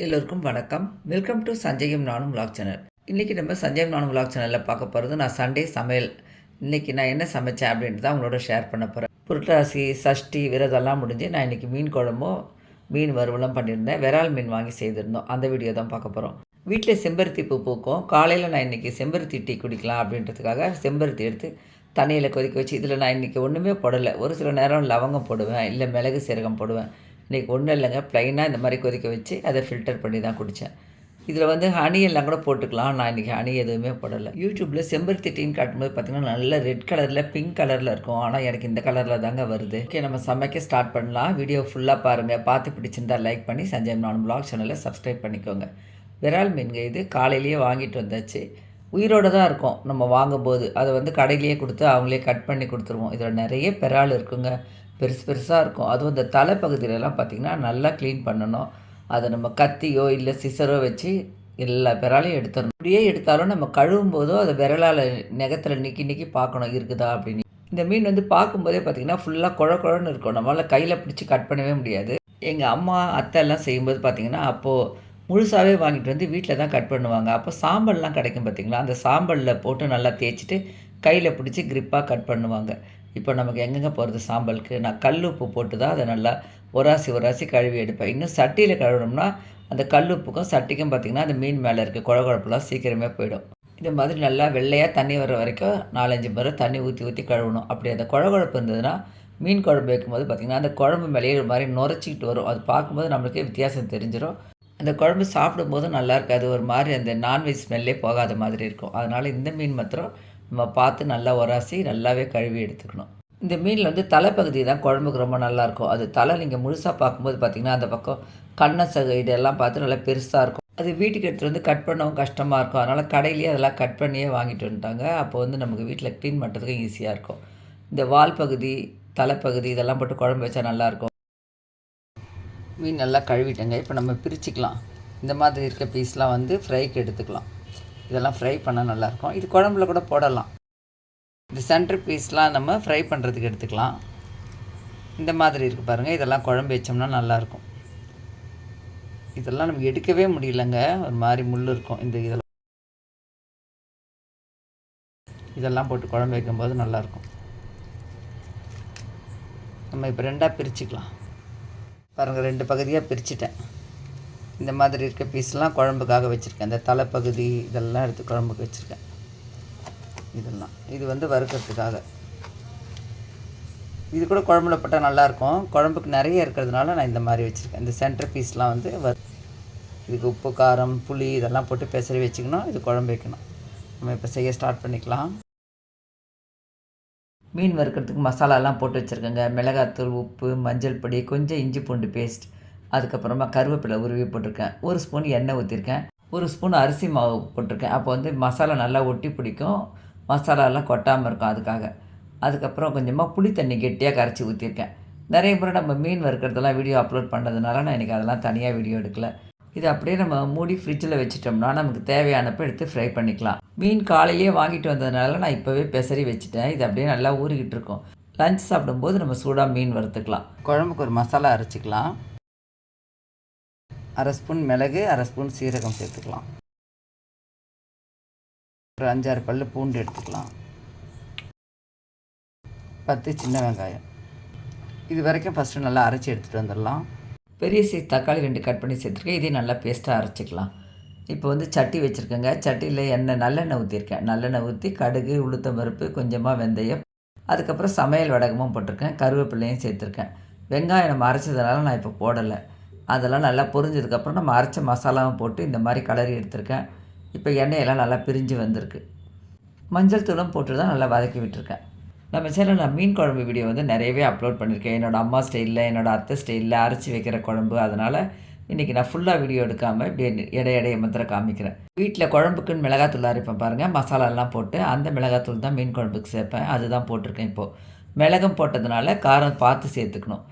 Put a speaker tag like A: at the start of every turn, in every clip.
A: எல்லோருக்கும் வணக்கம். Welcome to சஞ்சயும் நானும் விலாக் சேனல். இன்றைக்கி நம்ம சஞ்சயும் நானும் விலாக் சேனலில் பார்க்க போகிறது நான் சண்டே சமையல். இன்றைக்கி நான் என்ன சமைச்சேன் அப்படின்ட்டு தான் உங்களோட ஷேர் பண்ண போகிறேன். புரட்டாசி சஷ்டி விரதம்லாம் முடிஞ்சு நான் இன்றைக்கி மீன் குழம்பும் மீன் வறுவலும் பண்ணியிருந்தேன். விரால் மீன் வாங்கி செய்திருந்தோம். அந்த வீடியோ தான் பார்க்க போகிறோம். வீட்டில் செம்பருத்தி பூ பூக்கும். காலையில் நான் இன்றைக்கி செம்பருத்தி டீ குடிக்கலாம் அப்படின்றதுக்காக செம்பருத்தி எடுத்து தண்ணியில் கொதிக்க வச்சு இதில் நான் இன்றைக்கி ஒன்றுமே போடலை. ஒரு சில நேரம் லவங்கம் போடுவேன், இல்லை மிளகு சீரகம் போடுவேன். இன்றைக்கி ஒன்றும் இல்லைங்க, ப்ளைனாக இந்த மாதிரி கொதிக்க வச்சு அதை ஃபில்டர் பண்ணி தான் குடித்தேன். இதில் வந்து ஹனி எல்லாம் கூட போட்டுக்கலாம். நான் இன்றைக்கி ஹனி எதுவுமே போடலை. யூடியூப்பில் செம்பருத்தி டீன்னு காட்டும்போது பார்த்திங்கன்னா நல்ல ரெட் கலரில் பிங்க் கலரில் இருக்கும். ஆனால் எனக்கு இந்த கலரில் தாங்க வருது. ஓகே, நம்ம சமைக்க ஸ்டார்ட் பண்ணலாம். வீடியோ ஃபுல்லாக பாருங்கள். பார்த்து பிடிச்சிருந்தா லைக் பண்ணி சஞ்சய் நானும் விலாக் சேனலை சப்ஸ்கிரைப் பண்ணிக்கோங்க. விரால் மீன்க இது காலையிலேயே வாங்கிட்டு வந்தாச்சு. உயிரோடு தான் இருக்கும் நம்ம வாங்கும்போது. அதை வந்து கடையிலேயே கொடுத்து அவங்களே கட் பண்ணி கொடுத்துருவோம். இதில் நிறைய பெறால் இருக்குங்க, பெருசு பெருசாக இருக்கும். அதுவும் இந்த தலைப்பகுதியிலலாம் பார்த்திங்கன்னா நல்லா க்ளீன் பண்ணணும். அதை நம்ம கத்தியோ இல்லை சிசரோ வச்சு எல்லா பெறாலையும் எடுத்துடணும். அப்படியே எடுத்தாலும் நம்ம கழுவும் போதோ அதை விரலால் நெகத்தில் நிற்கி பார்க்கணும் இருக்குதா அப்படின்னு. இந்த மீன் வந்து பார்க்கும்போதே பார்த்திங்கன்னா ஃபுல்லாக குழன்னு இருக்கும். நம்மளால் கையில் பிடிச்சி கட் பண்ணவே முடியாது. எங்கள் அம்மா அத்தை எல்லாம் செய்யும்போது பார்த்திங்கன்னா அப்போது முழுசாகவே வாங்கிட்டு வந்து வீட்டில் தான் கட் பண்ணுவாங்க. அப்போ சாம்பல்லாம் கிடைக்கும் பார்த்திங்களா, அந்த சாம்பலில் போட்டு நல்லா தேய்ச்சிட்டு கையில் பிடிச்சி க்ரிப்பாக கட் பண்ணுவாங்க. இப்போ நமக்கு எங்கெங்கே போகிறது சாம்பலுக்கு. நான் கல் உப்பு போட்டு தான் அதை நல்லா ஒராசி கழுவி எடுப்பேன். இன்னும் சட்டியில் கழுவினோம்னா அந்த கல் உப்புக்கும் சட்டிக்கும் பார்த்திங்கன்னா அந்த மீன் மேலே இருக்க குழகுழப்பெல்லாம் சீக்கிரமே போயிடும். இந்த மாதிரி நல்லா வெள்ளையாக தண்ணி வர வரைக்கும் 4-5 முறை தண்ணி ஊற்றி கழுவணும். அப்படி அந்த குழகுழப்பு இருந்ததுன்னா மீன் குழம்பு வைக்கும்போது பார்த்திங்கன்னா அந்த குழம்பு மேலேயே ஒரு மாதிரி நுரைச்சிக்கிட்டு வரும். அது பார்க்கும்போது நம்மளுக்கே வித்தியாசம் தெரிஞ்சிடும். அந்த குழம்பு சாப்பிடும்போது நல்லா இருக்காது. ஒரு மாதிரி அந்த நான்வெஜ் ஸ்மெல்லே போகாத மாதிரி இருக்கும். அதனால் இந்த மீன் மாத்திரம் நம்ம பார்த்து நல்லா உராசி நல்லாவே கழுவி எடுத்துக்கணும். இந்த மீனில் வந்து தலைப்பகுதி தான் குழம்புக்கு ரொம்ப நல்லாயிருக்கும். அது தலை நீங்கள் முழுசாக பார்க்கும்போது பார்த்திங்கன்னா அந்த பக்கம் கண்ணை சகு இதெல்லாம் பார்த்து நல்லா பெருசாக இருக்கும். அது வீட்டுக்கு எடுத்துகிட்டு வந்து கட் பண்ணவும் கஷ்டமாக இருக்கும். அதனால் கடையிலேயே அதெல்லாம் கட் பண்ணியே வாங்கிட்டு வந்துட்டாங்க. அப்போ வந்து நமக்கு வீட்டில் க்ளீன் பண்ணுறதுக்கு ஈஸியாக இருக்கும். இந்த வால் பகுதி தலைப்பகுதி இதெல்லாம் போட்டு குழம்பு வச்சா நல்லாயிருக்கும். மீன் நல்லா கழுவிட்டேங்க. இப்போ நம்ம பிரிச்சுக்கலாம். இந்த மாதிரி இருக்க பீஸ்லாம் வந்து ஃப்ரைக்கு எடுத்துக்கலாம். இதெல்லாம் ஃப்ரை பண்ணால் நல்லாயிருக்கும். இது குழம்புல கூட போடலாம். இந்த சென்டர் பீஸ்லாம் நம்ம ஃப்ரை பண்ணுறதுக்கு எடுத்துக்கலாம். இந்த மாதிரி இருக்குது பாருங்கள். இதெல்லாம் குழம்பு வச்சோம்னா நல்லாயிருக்கும். இதெல்லாம் நமக்கு எடுக்கவே முடியலங்க, ஒரு மாதிரி முள் இருக்கும். இதெல்லாம் போட்டு குழம்பு வைக்கும்போது நல்லாயிருக்கும். நம்ம இப்போ 2ஆக பிரிச்சுக்கலாம். பாருங்கள், 2 பகுதியாக பிரிச்சுட்டேன். இந்த மாதிரி இருக்க பீஸ்லாம் குழம்புக்காக வச்சுருக்கேன். இந்த தலைப்பகுதி இதெல்லாம் எடுத்து குழம்புக்கு வச்சுருக்கேன். இது வந்து வறுக்கிறதுக்காக. இது கூட குழம்புல போட்டால் நல்லாயிருக்கும். குழம்புக்கு நிறைய இருக்கிறதுனால நான் இந்த மாதிரி வச்சுருக்கேன். இந்த சென்டர் பீஸ்லாம் வந்து இதுக்கு உப்பு காரம் புளி இதெல்லாம் போட்டு பெசரி வச்சுக்கணும். இது குழம்பு வைக்கணும். நம்ம இப்போ செய்ய ஸ்டார்ட் பண்ணிக்கலாம். மீன் வறுக்கிறதுக்கு மசாலாலாம் போட்டு வச்சுருக்கேங்க. மிளகாத்தூள், உப்பு, மஞ்சள் பொடி, கொஞ்சம் இஞ்சி பூண்டு பேஸ்ட், அதுக்கப்புறமா கருவேப்பிலை உருவி போட்டிருக்கேன். 1 ஸ்பூன் எண்ணெய் ஊற்றிருக்கேன். 1 ஸ்பூன் அரிசி மாவு போட்டிருக்கேன். அப்போ வந்து மசாலா நல்லா ஒட்டி பிடிக்கும், மசாலாலாம் கொட்டாமல் இருக்கும் அதுக்காக. அதுக்கப்புறம் கொஞ்சமாக புளி தண்ணி கெட்டியாக கரைச்சி ஊற்றிருக்கேன். நிறைய முறை நம்ம மீன் வறுக்கிறதெல்லாம் வீடியோ அப்லோட் பண்ணதுனால நான் இன்றைக்கி அதெல்லாம் தனியாக வீடியோ எடுக்கல. இது அப்படியே நம்ம மூடி ஃப்ரிட்ஜில் வச்சிட்டோம்னா நமக்கு தேவையானப்போ எடுத்து ஃப்ரை பண்ணிக்கலாம். மீன் காலையிலேயே வாங்கிட்டு வந்ததுனால நான் இப்போவே பெசரி வச்சுட்டேன். இது அப்படியே நல்லா ஊறிக்கிட்டு இருக்கும். லஞ்ச் சாப்பிடும்போது நம்ம சூடாக மீன் வறுத்துக்கலாம். குழம்புக்கு ஒரு மசாலா அரைச்சிக்கலாம். 1/2 ஸ்பூன் மிளகு, 1/2 ஸ்பூன் சீரகம் சேர்த்துக்கலாம். ஒரு 5-6 பல் பூண்டு எடுத்துக்கலாம். 10 சின்ன வெங்காயம். இது வரைக்கும் ஃபஸ்ட்டு நல்லா அரைச்சி எடுத்துகிட்டு வந்துடலாம். பெரிய சைஸ் தக்காளி 2 கட் பண்ணி சேர்த்துருக்கேன். இதையும் நல்லா பேஸ்ட்டாக அரைச்சிக்கலாம். இப்போ வந்து சட்டி வச்சுருக்கேங்க. சட்டியில் நல்லெண்ணெய் ஊற்றிருக்கேன். நல்லெண்ணெய் ஊற்றி கடுகு, உளுத்தம் பருப்பு, கொஞ்சமாக வெந்தயம், அதுக்கப்புறம் சமையல் வடகமும் போட்டிருக்கேன். கருவேப்பிலையும் சேர்த்துருக்கேன். வெங்காயம் நம்ம அரைச்சதுனால நான் இப்போ போடலை. அதெல்லாம் நல்லா பொரிஞ்சதுக்கப்புறம் நம்ம அரைச்ச மசாலாவும் போட்டு இந்த மாதிரி கலரி எடுத்திருக்கேன். இப்போ எண்ணெயெல்லாம் நல்லா பிரிஞ்சு வந்திருக்கு. மஞ்சள் தூளும் போட்டு தான் நல்லா வதக்கி விட்டுருக்கேன். நம்ம சேனலில் நான் மீன் குழம்பு வீடியோ வந்து நிறையவே அப்லோட் பண்ணியிருக்கேன். என்னோடய அம்மா ஸ்டைலில், என்னோடய அத்தை ஸ்டைலில் அரைச்சி வைக்கிற குழம்பு. அதனால் இன்றைக்கி நான் ஃபுல்லாக வீடியோ எடுக்காமல் இப்படி இடையே மாத்திரம் காமிக்கிறேன். வீட்டில் குழம்புக்குன்னு மிளகாத்தூள் அரைப்பேன் பாருங்கள், மசாலாலாம் போட்டு அந்த மிளகாத்தூள் தான் மீன் குழம்புக்கு சேர்ப்பேன். அதுதான் போட்டிருக்கேன். இப்போது மிளகும் போட்டதுனால காரம் பார்த்து சேர்த்துக்கணும்.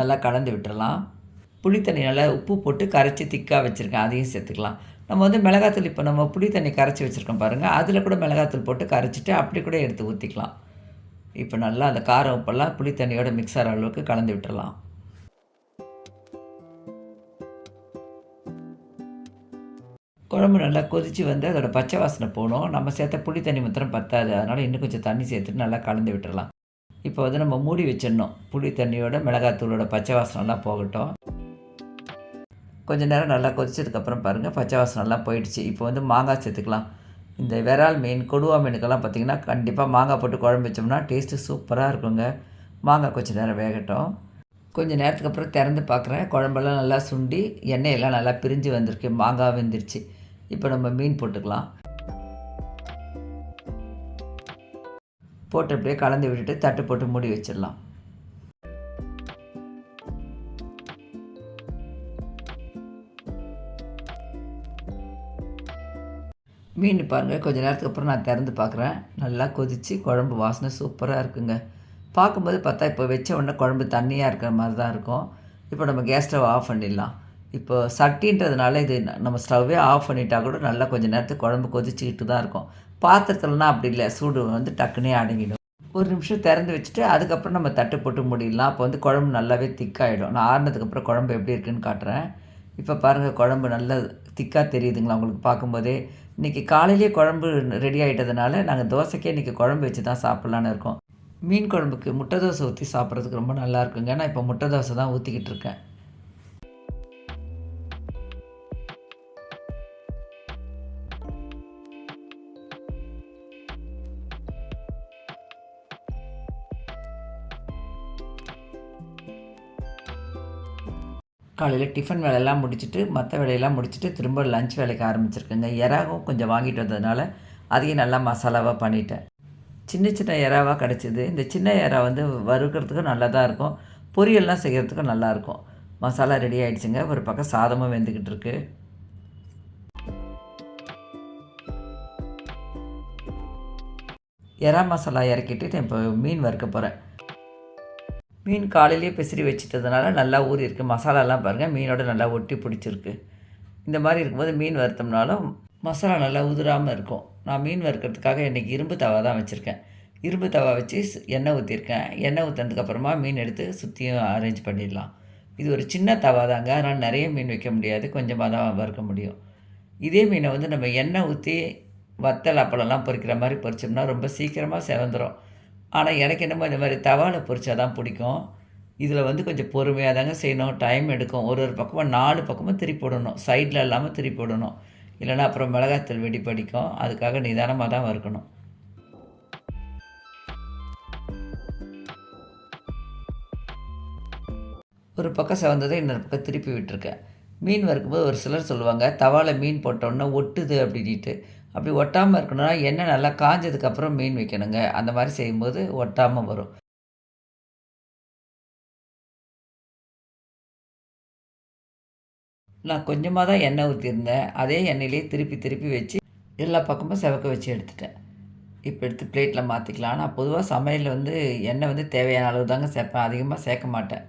A: நல்லா கலந்து விட்டுறலாம். புளி தண்ணி நல்லா உப்பு போட்டு கரைச்சி திக்காக வச்சுருக்கேன், அதையும் சேர்த்துக்கலாம். நம்ம வந்து மிளகாத்தூள் இப்போ நம்ம புளி தண்ணி கரைச்சி வச்சுருக்கோம் பாருங்கள், அதில் கூட மிளகாத்தூள் போட்டு கரைச்சிட்டு அப்படி கூட எடுத்து ஊற்றிக்கலாம். இப்போ நல்லா அந்த காரம் உப்பெல்லாம் புளி தண்ணியோட மிக்ஸ் ஆகிற அளவுக்கு கலந்து விட்டுறலாம். குழம்பு நல்லா கொதித்து வந்து அதோட பச்சை வாசனை போகணும். நம்ம சேர்த்த புளி தண்ணி மாத்திரம் பத்தாது. அதனால் இன்னும் கொஞ்சம் தண்ணி சேர்த்துட்டு நல்லா கலந்து விட்டுறலாம். இப்போ வந்து நம்ம மூடி வச்சிடணும். புளி தண்ணியோட மிளகாத்தூளோட பச்சை வாசனைலாம் போகட்டும். கொஞ்சம் நேரம் நல்லா கொதிச்சதுக்கப்புறம் பாருங்கள், பச்சை வாசனைலாம் போயிடுச்சு. இப்போ வந்து மாங்காய் சேர்த்துக்கலாம். இந்த விரால் மீன், கொடுவா மீனுக்கெல்லாம் பார்த்திங்கன்னா கண்டிப்பாக மாங்காய் போட்டு குழம்பு வச்சோம்னா டேஸ்ட்டு சூப்பராக இருக்குங்க. மாங்காய் கொஞ்சம் நேரம் வேகட்டும். கொஞ்சம் நேரத்துக்கு அப்புறம் திறந்து பார்க்குறேன். குழம்பெல்லாம் நல்லா சுண்டி எண்ணெயெல்லாம் நல்லா பிரிஞ்சு வந்திருக்கு. மாங்காய் வெந்துருச்சு. இப்போ நம்ம மீன் போட்டுக்கலாம். போட்டு அப்படியே கலந்து விட்டுட்டு தட்டு போட்டு மூடி வச்சிடலாம். மீன் பாருங்கள், கொஞ்சம் நேரத்துக்கு அப்புறம் நான் திறந்து பார்க்குறேன். நல்லா கொதித்து குழம்பு வாசனை சூப்பராக இருக்குங்க. பார்க்கும்போது பார்த்தா இப்போ வச்ச உடனே குழம்பு தண்ணியாக இருக்கிற மாதிரி தான் இருக்கும். இப்போ நம்ம கேஸ் ஸ்டவ் ஆஃப் பண்ணிடலாம். இப்போ சட்டின்றதுனால இது நம்ம ஸ்டவ்வே ஆஃப் பண்ணிட்டா கூட நல்லா கொஞ்சம் நேரத்துக்கு குழம்பு கொதிச்சுக்கிட்டு தான் இருக்கும். பாத்திரத்துலனா அப்படி இல்லை, சூடு வந்து டக்குனே அடங்கிடும். ஒரு நிமிஷம் திறந்து வச்சுட்டு அதுக்கப்புறம் நம்ம தட்டு போட்டு மூடிடலாம். அப்போ வந்து குழம்பு நல்லாவே திக்காகிடும். நான் ஆறுனதுக்கப்புறம் குழம்பு எப்படி இருக்குதுன்னு காட்டுறேன். இப்போ பாருங்கள், குழம்பு நல்லா திக்காக தெரியுதுங்களா உங்களுக்கு பார்க்கும்போதே. இன்றைக்கி காலையிலேயே குழம்பு ரெடி ஆகிட்டதுனால நாங்கள் தோசைக்கே இன்றைக்கி குழம்பு வச்சு தான் சாப்பிட்லான்னு இருக்கோம். மீன் குழம்புக்கு முட்டை தோசை ஊற்றி சாப்பிட்றதுக்கு ரொம்ப நல்லா இருக்குங்க. நான் இப்போ முட்டை தோசை தான் ஊற்றிக்கிட்டு இருக்கேன். காலையில் டிஃபன் வேலையெல்லாம் முடிச்சுட்டு மற்ற வேலையெல்லாம் முடிச்சுட்டு திரும்ப லஞ்ச் வேலைக்கு ஆரம்பிச்சிருக்கேங்க. இறாவும் கொஞ்சம் வாங்கிட்டு வந்ததுனால அதையும் நல்லா மசாலாவாக பண்ணிட்டேன். சின்ன சின்ன இறாவாக கிடச்சிது. இந்த சின்ன இறா வந்து வறுக்கிறதுக்கும் நல்லா தான் இருக்கும், பொரியல்லாம் செய்கிறதுக்கும் நல்லாயிருக்கும். மசாலா ரெடி ஆகிடுச்சுங்க. ஒரு பக்கம் சாதமும் வெந்துக்கிட்டு இருக்கு. இறா மசாலா இறக்கிட்டு இப்போ மீன் வறுக்க போகிறேன். மீன் காலையிலேயே பிசிறி வச்சுட்டதுனால நல்லா ஊறி இருக்குது. மசாலாலாம் பாருங்கள் மீனோட நல்லா ஒட்டி பிடிச்சிருக்கு. இந்த மாதிரி இருக்கும்போது மீன் வறுத்தோம்னாலும் மசாலா நல்லா உதிராமல் இருக்கும். நான் மீன் வறுக்கிறதுக்காக இன்றைக்கி இரும்பு தவா தான் வச்சுருக்கேன். இரும்பு தவா வச்சு எண்ணெய் ஊற்றிருக்கேன். எண்ணெய் ஊற்றினதுக்கப்புறமா மீன் எடுத்து சுற்றியும் அரேஞ்ச் பண்ணிடலாம். இது ஒரு சின்ன தவா தாங்க, அதனால் நிறைய மீன் வைக்க முடியாது, கொஞ்சமாக தான் வறுக்க முடியும். இதே மீனை வந்து நம்ம எண்ணெய் ஊற்றி வத்தல் அப்பளம்லாம் பொரிக்கிற மாதிரி பொரிச்சோம்னா ரொம்ப சீக்கிரமாக செவந்துடும். ஆனால் எனக்கு என்னமோ இந்த மாதிரி தவாவில் பொரிச்சா தான் பிடிக்கும். இதில் வந்து கொஞ்சம் பொறுமையாக தாங்க செய்யணும், டைம் எடுக்கும். ஒரு ஒரு பக்கமாக 4 பக்கமும் திருப்பி போடணும், சைடில் இல்லாமல் திருப்பி போடணும். இல்லைனா அப்புறம் மிளகாத்தூள் வெடி படிக்கும். அதுக்காக நிதானமாக தான் வறுக்கணும். ஒரு பக்கம் செவந்ததை இன்னொரு பக்கம் திருப்பி விட்டுருக்கேன். மீன் வறுக்கும்போது ஒரு சிலர் சொல்லுவாங்க, தவாவில் மீன் போட்டோன்னா ஒட்டுது அப்படின்ட்டு. அப்படி ஒட்டாமல் இருக்கணும்னா எண்ணெய் நல்லா காஞ்சதுக்கப்புறம் மீன் வைக்கணுங்க. அந்த மாதிரி செய்யும்போது ஒட்டாமல் வரும். நான் கொஞ்சமாக தான் எண்ணெய் ஊற்றிருந்தேன். அதே எண்ணெயிலே திருப்பி திருப்பி வச்சு எல்லா பக்கமும் செவக்க வச்சு எடுத்துட்டேன். இப்போ எடுத்து பிளேட்டில் மாற்றிக்கலாம். நான் பொதுவாக சமையலில் வந்து எண்ணெய் வந்து தேவையான அளவு தாங்க சேர்ப்பேன், அதிகமாக சேர்க்க மாட்டேன்.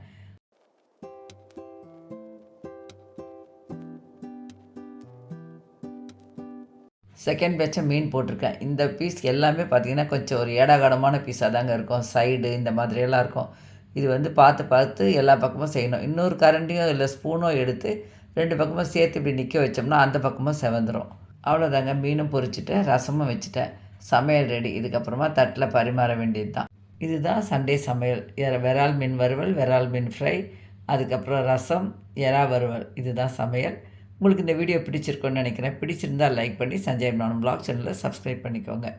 A: செகண்ட் பேட்சாக மீன் போட்டிருக்கேன். இந்த பீஸ் எல்லாமே பார்த்திங்கன்னா கொஞ்சம் ஒரு ஏடாகடமான பீஸாக தாங்க இருக்கும். சைடு இந்த மாதிரியெல்லாம் இருக்கும். இது வந்து பார்த்து பார்த்து எல்லா பக்கமும் செய்யணும். இன்னொரு கரண்டியும் இல்லை ஸ்பூனோ எடுத்து 2 பக்கமும் சேர்த்து இப்படி நிற்க வச்சோம்னா அந்த பக்கமும் செவந்துடும். அவ்வளோதாங்க, மீனும் பொரிச்சிட்டேன், ரசமும் வச்சுட்டேன். சமையல் ரெடி. இதுக்கப்புறமா தட்டில் பரிமாற வேண்டியது தான். இதுதான் சண்டே சமையல். விரால் மீன் வறுவல், விரால் மீன் ஃப்ரை, அதுக்கப்புறம் ரசம், எறா வறுவல். இதுதான் சமையல். உங்களுக்கு இந்த வீடியோ பிடிச்சிருக்குன்னு நினைக்கிறேன். பிடிச்சிருந்தால் லைக் பண்ணி சஞ்சய் நானும் வ்ளாக் சேனலை சப்ஸ்கிரைப் பண்ணிக்கோங்க.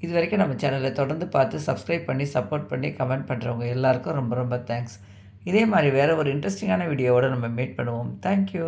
A: இது வரைக்கும் நம்ம சேனலை தொடர்ந்து பார்த்து சப்ஸ்கிரைப் பண்ணி சப்போர்ட் பண்ணி கமெண்ட் பண்ணுறவங்க எல்லாருக்கும் ரொம்ப ரொம்ப தேங்க்ஸ். இதே மாதிரி வேறு ஒரு இன்ட்ரெஸ்டிங்கான வீடியோவோடு நம்ம மீட் பண்ணுவோம். தேங்க்யூ.